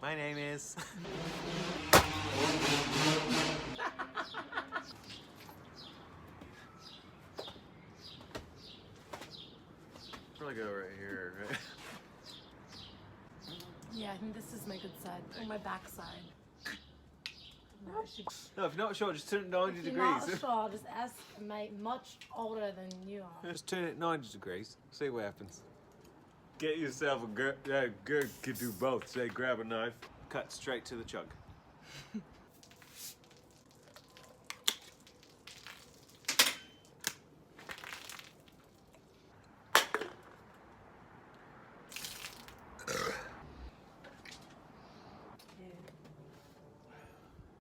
My name is... Probably go right here, right? Yeah, I think this is my good side, or my back side. No, No, if you're not sure, just turn it 90 if degrees. you're not sure, just ask a mate much older than you are. Just turn it 90 degrees, see what happens. Get yourself a girl, could do both. Say, grab a knife, cut straight to the chug.